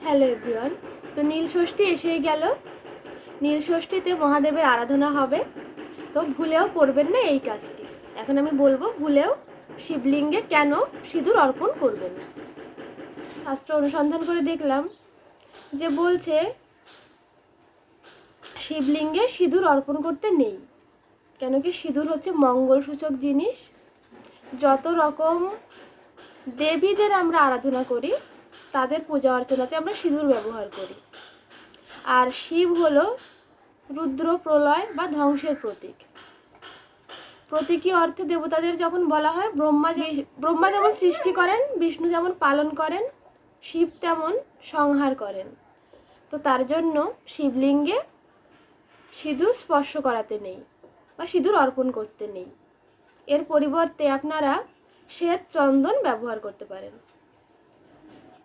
Hello everyone. তো নীলষষ্ঠী এসেই গেল। নীলষষ্ঠীতে মহাদেবের আরাধনা হবে, তো ভুলেও করবেন না এই কাজটি। এখন আমি বলবো ভুলেও শিবলিঙ্গে কেন সিঁদুর অর্পণ করবেন না। শাস্ত্র অনুসন্ধান করে দেখলাম যে বলছে শিবলিঙ্গে সিঁদুর অর্পণ করতে নেই। কেন কি সিঁদুর হচ্ছে মঙ্গলসূচক জিনিস। যত রকম দেবীদের আমরা আরাধনা করি তাদের পূজা অর্চনাতে আমরা সিঁদুর ব্যবহার করি। আর শিব হলো রুদ্র, প্রলয় বা ধ্বংসের প্রতীক। প্রতীকী অর্থে দেবতাদের যখন বলা হয়, ব্রহ্মা যেমন সৃষ্টি করেন, বিষ্ণু যেমন পালন করেন, শিব তেমন সংহার করেন। তো তার জন্য শিবলিঙ্গে সিঁদুর স্পর্শ করাতে নেই বা সিঁদুর অর্পণ করতে নেই। এর পরিবর্তে আপনারা শ্বেত চন্দন ব্যবহার করতে পারেন।